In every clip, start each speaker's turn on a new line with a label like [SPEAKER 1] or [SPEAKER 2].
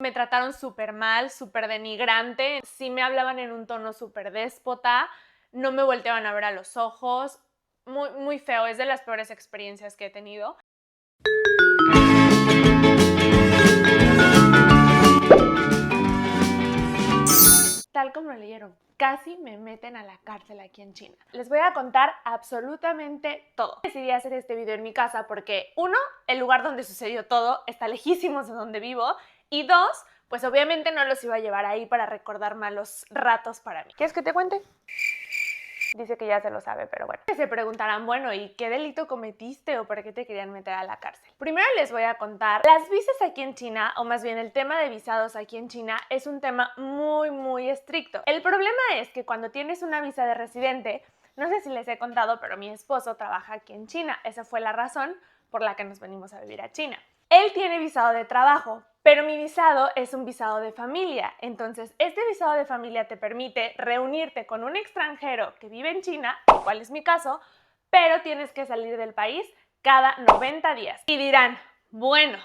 [SPEAKER 1] Me trataron súper mal, súper denigrante. Sí me hablaban en un tono súper déspota. No me volteaban a ver a los ojos. Muy, muy feo. Es de las peores experiencias que he tenido. Tal como lo leyeron, casi me meten a la cárcel aquí en China. Les voy a contar absolutamente todo. Decidí hacer este video en mi casa porque, uno, el lugar donde sucedió todo está lejísimos de donde vivo, y dos, pues obviamente no los iba a llevar ahí para recordar malos ratos para mí. ¿Quieres que te cuente? Dice que ya se lo sabe, pero bueno. Se preguntarán, bueno, ¿y qué delito cometiste o por qué te querían meter a la cárcel? Primero les voy a contar, las visas aquí en China, o más bien el tema de visados aquí en China, es un tema muy, muy estricto. El problema es que cuando tienes una visa de residente, no sé si les he contado, pero mi esposo trabaja aquí en China. Esa fue la razón por la que nos venimos a vivir a China. Él tiene visado de trabajo, pero mi visado es un visado de familia. Entonces, este visado de familia te permite reunirte con un extranjero que vive en China, el cual es mi caso, pero tienes que salir del país cada 90 días. Y dirán, bueno,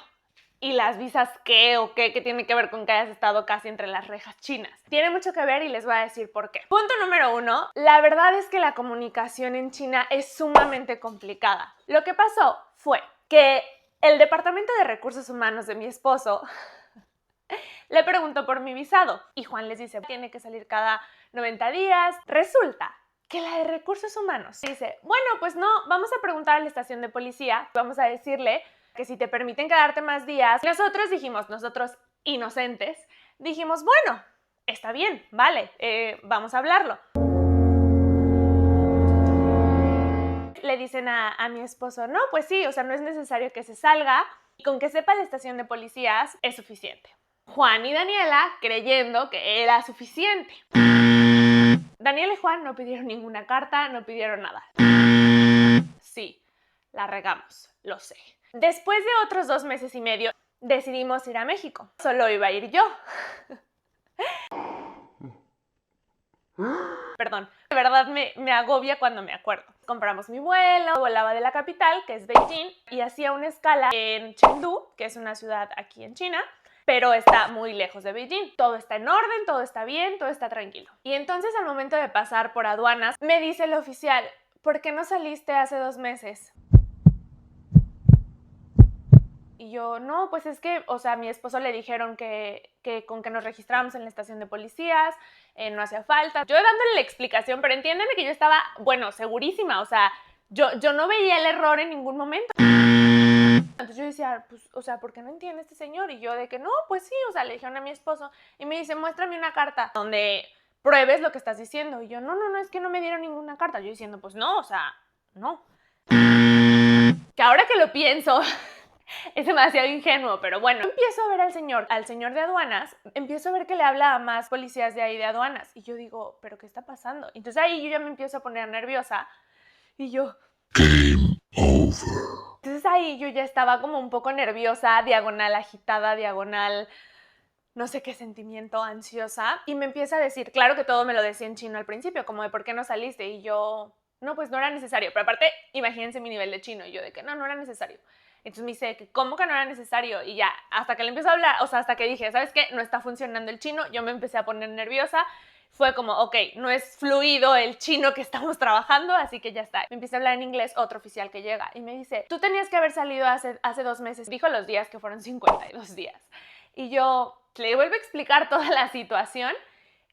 [SPEAKER 1] ¿y las visas qué o qué? ¿Qué tiene que ver con que hayas estado casi entre las rejas chinas? Tiene mucho que ver y les voy a decir por qué. Punto número 1, la verdad es que la comunicación en China es sumamente complicada. Lo que pasó fue que el Departamento de Recursos Humanos de mi esposo le preguntó por mi visado y Juan les dice, tiene que salir cada 90 días. Resulta que la de Recursos Humanos dice, bueno, pues no, vamos a preguntar a la estación de policía, vamos a decirle que si te permiten quedarte más días. Nosotros dijimos, nosotros inocentes, dijimos, bueno, está bien, vale, vamos a hablarlo. Le dicen a mi esposo, no, pues sí, o sea, no es necesario que se salga, y con que sepa la estación de policías es suficiente. Juan y Daniela creyendo que era suficiente. Daniela y Juan no pidieron ninguna carta, no pidieron nada. Sí, la regamos, lo sé. Después de otros 2 meses y medio, decidimos ir a México. Solo iba a ir yo. Perdón, de verdad me agobia cuando me acuerdo. Compramos mi vuelo, volaba de la capital, que es Beijing, y hacía una escala en Chengdu, que es una ciudad aquí en China, pero está muy lejos de Beijing. Todo está en orden, todo está bien, todo está tranquilo. Y entonces al momento de pasar por aduanas, me dice el oficial, ¿por qué no saliste hace 2 meses? Y yo, no, pues es que, o sea, a mi esposo le dijeron que con que nos registráramos en la estación de policías, no hacía falta. Yo dándole la explicación, pero entiéndeme que yo estaba, bueno, segurísima, o sea, yo no veía el error en ningún momento. Entonces yo decía, pues, o sea, ¿por qué no entiende este señor? Y yo de que no, pues sí, o sea, le dijeron a mi esposo y me dice, muéstrame una carta donde pruebes lo que estás diciendo. Y yo, no, es que no me dieron ninguna carta. Yo diciendo, pues no, o sea, no. Que ahora que lo pienso, es demasiado ingenuo, pero bueno. Empiezo a ver al señor de aduanas, empiezo a ver que le habla a más policías de ahí de aduanas. Y yo digo, ¿pero qué está pasando? Entonces ahí yo ya me empiezo a poner nerviosa y yo, Game over. Entonces ahí yo ya estaba como un poco nerviosa, diagonal agitada, diagonal no sé qué sentimiento, ansiosa. Y me empieza a decir, claro que todo me lo decía en chino al principio, como de ¿por qué no saliste? Y yo, no, pues no era necesario. Pero aparte, imagínense mi nivel de chino. Y yo de que no era necesario. Entonces me dice que ¿cómo que no era necesario? Y ya, hasta que le empiezo a hablar, o sea, hasta que dije, ¿sabes qué? No está funcionando el chino. Yo me empecé a poner nerviosa. Fue como, ok, no es fluido el chino que estamos trabajando, así que ya está. Me empieza a hablar en inglés, otro oficial que llega y me dice, tú tenías que haber salido hace 2 meses. Dijo los días, que fueron 52 días. Y yo le vuelvo a explicar toda la situación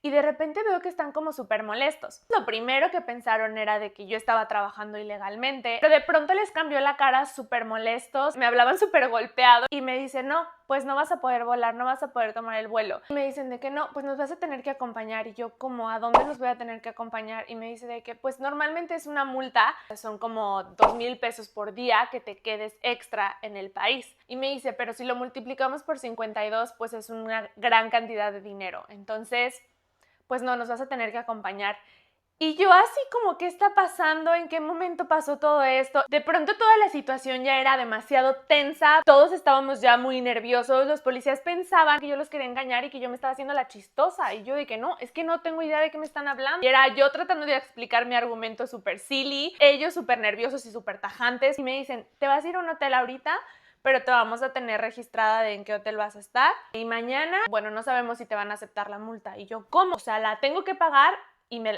[SPEAKER 1] y de repente veo que están como súper molestos. Lo primero que pensaron era de que yo estaba trabajando ilegalmente, pero de pronto les cambió la cara súper molestos, me hablaban súper golpeado y me dicen, no, pues no vas a poder volar, no vas a poder tomar el vuelo. Y me dicen de que no, pues nos vas a tener que acompañar. Y yo, ¿cómo? ¿A dónde los voy a tener que acompañar? Y me dice de que pues normalmente es una multa, son como 2,000 pesos por día que te quedes extra en el país. Y me dice, pero si lo multiplicamos por 52, pues es una gran cantidad de dinero. Entonces, pues no, nos vas a tener que acompañar. Y yo así como, ¿qué está pasando? ¿En qué momento pasó todo esto? De pronto toda la situación ya era demasiado tensa, todos estábamos ya muy nerviosos, los policías pensaban que yo los quería engañar y que yo me estaba haciendo la chistosa, y yo de que no, es que no tengo idea de qué me están hablando. Y era yo tratando de explicar mi argumento súper silly, ellos súper nerviosos y súper tajantes, y me dicen, ¿te vas a ir a un hotel ahorita? pero te vamos a tener registrada de en qué hotel vas a estar. Y mañana, bueno, no sabemos si te van a aceptar la multa. Y yo, ¿cómo? O sea, la tengo que pagar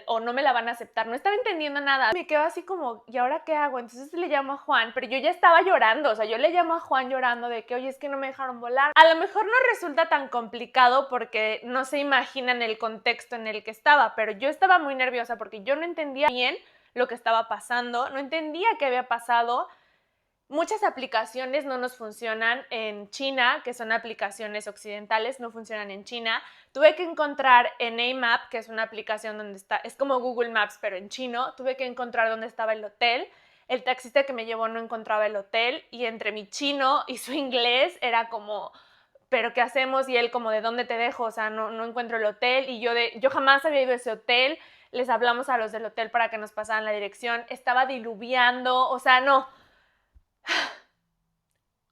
[SPEAKER 1] o no me la van a aceptar. No estaba entendiendo nada. Me quedo así como, ¿y ahora qué hago? Entonces le llamo a Juan, pero yo ya estaba llorando. O sea, yo le llamo a Juan llorando de que, oye, es que no me dejaron volar. A lo mejor no resulta tan complicado porque no se imaginan el contexto en el que estaba, pero yo estaba muy nerviosa porque yo no entendía bien lo que estaba pasando, no entendía qué había pasado. Muchas aplicaciones no nos funcionan en China, que son aplicaciones occidentales, no funcionan en China. Tuve que encontrar en Amap, que es una aplicación donde está, es como Google Maps, pero en chino. Tuve que encontrar dónde estaba el hotel. El taxista que me llevó no encontraba el hotel y entre mi chino y su inglés era como, ¿pero qué hacemos? Y él como, ¿de dónde te dejo? O sea, no encuentro el hotel. Y yo jamás había ido a ese hotel. Les hablamos a los del hotel para que nos pasaran la dirección. Estaba diluviando, o sea, no.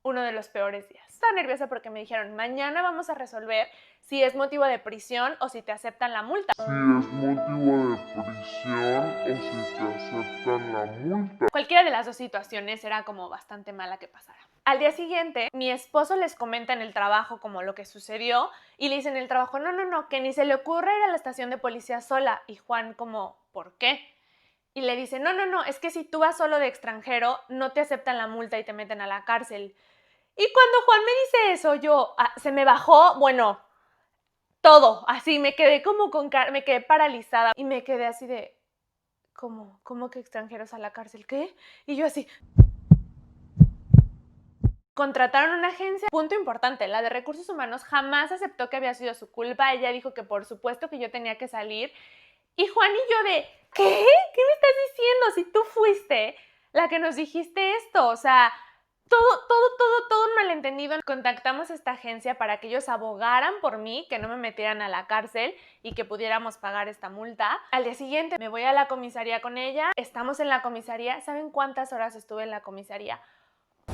[SPEAKER 1] Uno de los peores días. Estaba nerviosa porque me dijeron, mañana vamos a resolver si es motivo de prisión o si te aceptan la multa.
[SPEAKER 2] Si es motivo de prisión o si te aceptan la multa.
[SPEAKER 1] Cualquiera de las dos situaciones era como bastante mala que pasara. Al día siguiente, mi esposo les comenta en el trabajo como lo que sucedió y le dice en el trabajo, no, que ni se le ocurra ir a la estación de policía sola. Y Juan como, ¿por qué? Y le dice, no, es que si tú vas solo de extranjero, no te aceptan la multa y te meten a la cárcel. Y cuando Juan me dice eso, yo, se me bajó, bueno, todo, así, me quedé como me quedé paralizada y me quedé así de, ¿cómo que extranjeros a la cárcel? ¿Qué? Y yo así. Contrataron una agencia, punto importante, la de recursos humanos jamás aceptó que había sido su culpa, ella dijo que por supuesto que yo tenía que salir. Y Juan y yo de, ¿qué? ¿Qué me estás diciendo? Si tú fuiste la que nos dijiste esto, o sea, todo un malentendido. Contactamos a esta agencia para que ellos abogaran por mí, que no me metieran a la cárcel y que pudiéramos pagar esta multa. Al día siguiente me voy a la comisaría con ella, estamos en la comisaría, ¿saben cuántas horas estuve en la comisaría?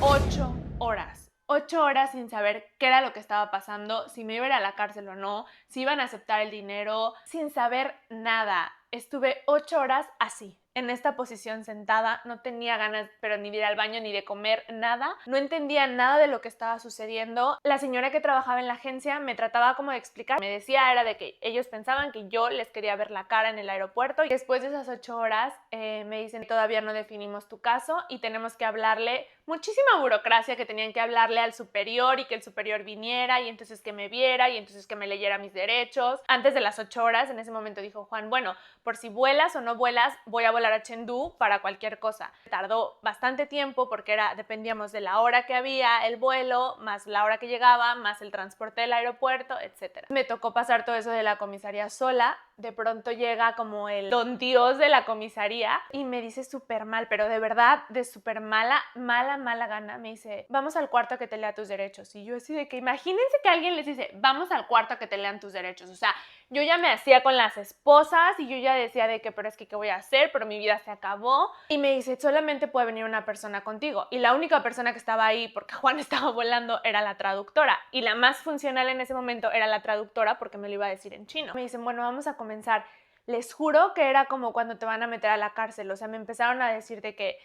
[SPEAKER 1] 8 horas. 8 horas sin saber qué era lo que estaba pasando, si me iba a ir a la cárcel o no, si iban a aceptar el dinero, sin saber nada. Estuve 8 horas así, en esta posición sentada, no tenía ganas pero ni de ir al baño ni de comer, nada. No entendía nada de lo que estaba sucediendo. La señora que trabajaba en la agencia me trataba como de explicar. Me decía era de que ellos pensaban que yo les quería ver la cara en el aeropuerto. Y después de esas 8 horas me dicen todavía no definimos tu caso y tenemos que hablarle, muchísima burocracia que tenían que hablarle al superior y que el superior viniera y entonces que me viera y entonces que me leyera mis derechos. Antes de las 8 horas, en ese momento dijo Juan, bueno, por si vuelas o no vuelas, voy a volar a Chengdu para cualquier cosa. Tardó bastante tiempo porque dependíamos de la hora que había, el vuelo, más la hora que llegaba, más el transporte del aeropuerto, etc. Me tocó pasar todo eso de la comisaría sola. De pronto llega como el don Dios de la comisaría y me dice súper mal, pero de verdad, de súper mala gana, me dice, vamos al cuarto a que te lea tus derechos. Y yo así de que imagínense que alguien les dice, vamos al cuarto a que te lean tus derechos. O sea, yo ya me hacía con las esposas y yo ya decía de que, pero es que, ¿qué voy a hacer? Pero mi vida se acabó. Y me dice, solamente puede venir una persona contigo. Y la única persona que estaba ahí, porque Juan estaba volando, era la traductora. Y la más funcional en ese momento era la traductora porque me lo iba a decir en chino. Me dicen, bueno, vamos a comenzar. Les juro que era como cuando te van a meter a la cárcel. O sea, me empezaron a decir de que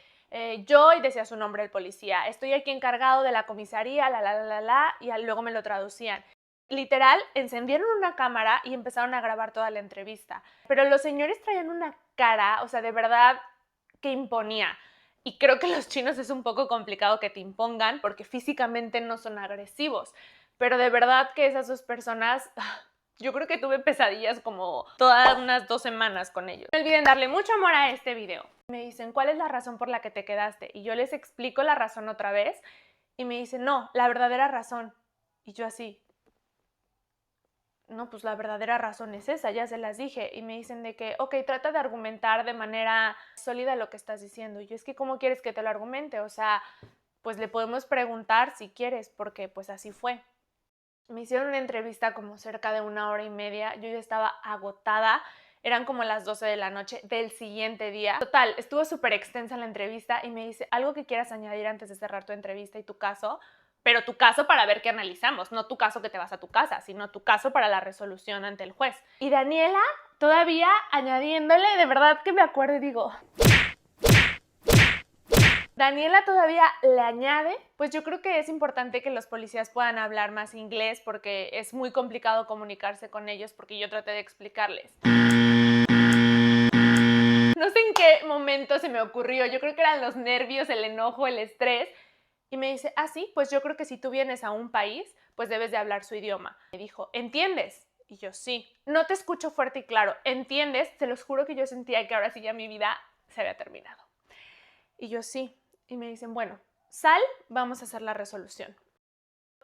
[SPEAKER 1] yo, y decía su nombre el policía, estoy aquí encargado de la comisaría, y luego me lo traducían. Literal, encendieron una cámara y empezaron a grabar toda la entrevista. Pero los señores traían una cara, o sea, de verdad que imponía. Y creo que los chinos es un poco complicado que te impongan porque físicamente no son agresivos. Pero de verdad que esas dos personas, yo creo que tuve pesadillas como todas unas 2 semanas con ellos. No olviden darle mucho amor a este video. Me dicen, ¿cuál es la razón por la que te quedaste? Y yo les explico la razón otra vez y me dicen, no, la verdadera razón. Y yo así, no, pues la verdadera razón es esa, ya se las dije. Y me dicen de que, ok, trata de argumentar de manera sólida lo que estás diciendo. Y yo, es que, ¿cómo quieres que te lo argumente? O sea, pues le podemos preguntar si quieres, porque pues así fue. Me hicieron una entrevista como cerca de 1 hora y media, yo ya estaba agotada, eran como las 12 de la noche del siguiente día. Total, estuvo súper extensa la entrevista y me dice, ¿algo que quieras añadir antes de cerrar tu entrevista y tu caso? Pero tu caso para ver qué analizamos, no tu caso que te vas a tu casa, sino tu caso para la resolución ante el juez. Y Daniela todavía añadiéndole, de verdad que me acuerdo y digo, Daniela todavía le añade, pues yo creo que es importante que los policías puedan hablar más inglés porque es muy complicado comunicarse con ellos porque yo traté de explicarles. No sé en qué momento se me ocurrió, yo creo que eran los nervios, el enojo, el estrés. Y me dice, sí, pues yo creo que si tú vienes a un país, pues debes de hablar su idioma. Me dijo, ¿entiendes? Y yo, sí. No te escucho fuerte y claro, ¿entiendes? Te los juro que yo sentía que ahora sí ya mi vida se había terminado. Y yo, sí. Y me dicen, bueno, sal, vamos a hacer la resolución.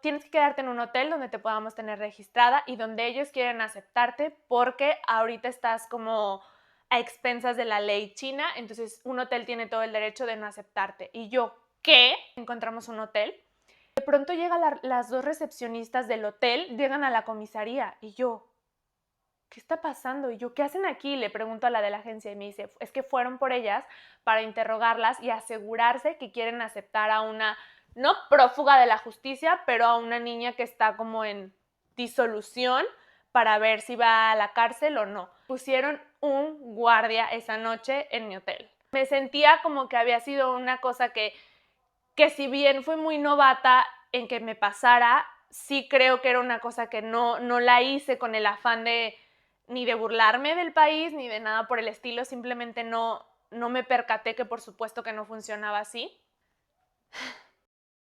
[SPEAKER 1] Tienes que quedarte en un hotel donde te podamos tener registrada y donde ellos quieren aceptarte porque ahorita estás como a expensas de la ley china, entonces un hotel tiene todo el derecho de no aceptarte. Y yo, ¿qué? Encontramos un hotel. De pronto llegan las dos recepcionistas del hotel, llegan a la comisaría y yo, ¿qué está pasando? Y yo, ¿qué hacen aquí? Le pregunto a la de la agencia y me dice, es que fueron por ellas para interrogarlas y asegurarse que quieren aceptar a una, no prófuga de la justicia, pero a una niña que está como en disolución para ver si va a la cárcel o no. Pusieron un guardia esa noche en mi hotel. Me sentía como que había sido una cosa que si bien fui muy novata en que me pasara, sí creo que era una cosa que no la hice con el afán de ni de burlarme del país, ni de nada por el estilo, simplemente no me percaté que por supuesto que no funcionaba así.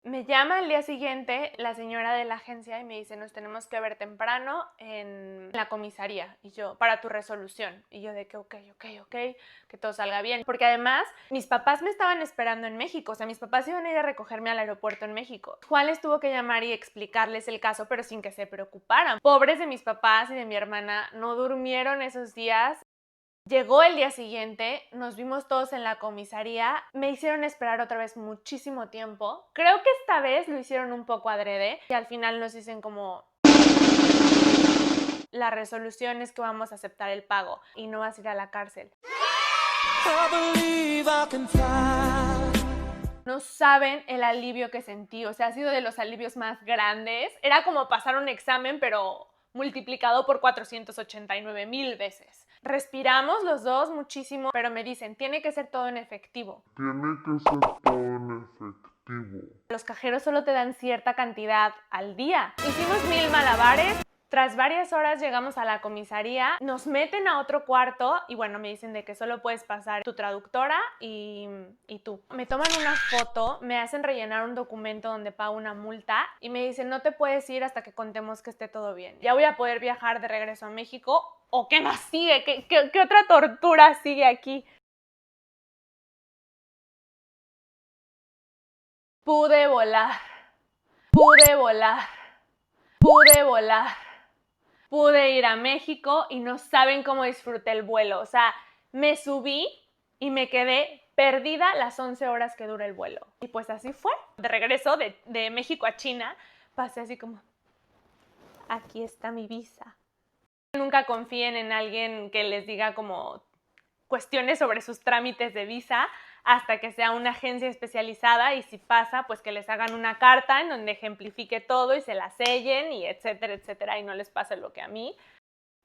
[SPEAKER 1] Me llama el día siguiente la señora de la agencia y me dice, nos tenemos que ver temprano en la comisaría y yo, para tu resolución. Y yo de que ok, que todo salga bien. Porque además mis papás me estaban esperando en México, o sea, mis papás iban a ir a recogerme al aeropuerto en México. Juan les tuvo que llamar y explicarles el caso, pero sin que se preocuparan. Pobres de mis papás y de mi hermana, no durmieron esos días. Llegó el día siguiente, nos vimos todos en la comisaría, me hicieron esperar otra vez muchísimo tiempo. Creo que esta vez lo hicieron un poco adrede y al final nos dicen como la resolución es que vamos a aceptar el pago y no vas a ir a la cárcel. No saben el alivio que sentí, o sea, ha sido de los alivios más grandes. Era como pasar un examen, pero multiplicado por 489,000 veces. Respiramos los dos muchísimo, pero me dicen, tiene que ser todo en efectivo.
[SPEAKER 2] Tiene que ser todo en efectivo.
[SPEAKER 1] Los cajeros solo te dan cierta cantidad al día. Hicimos 1000 malabares. Tras varias horas llegamos a la comisaría, nos meten a otro cuarto y bueno, me dicen de que solo puedes pasar tu traductora y tú. Me toman una foto, me hacen rellenar un documento donde pago una multa y me dicen no te puedes ir hasta que contemos que esté todo bien. Ya voy a poder viajar de regreso a México o ¿qué más sigue? ¿Qué otra tortura sigue aquí? Pude volar, pude volar, pude volar. Pude ir a México y no saben cómo disfruté el vuelo. O sea, me subí y me quedé perdida las 11 horas que dura el vuelo. Y pues así fue. De regreso de México a China, pasé así como, aquí está mi visa. Nunca confíen en alguien que les diga como cuestiones sobre sus trámites de visa hasta que sea una agencia especializada y si pasa, pues que les hagan una carta en donde ejemplifique todo y se la sellen y etcétera, etcétera, y no les pase lo que a mí.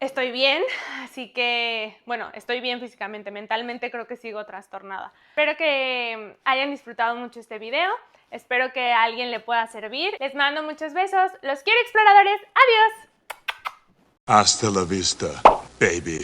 [SPEAKER 1] Estoy bien, así que, bueno, estoy bien físicamente, mentalmente creo que sigo trastornada. Espero que hayan disfrutado mucho este video, espero que a alguien le pueda servir. Les mando muchos besos, los quiero exploradores, adiós.
[SPEAKER 3] Hasta la vista, baby.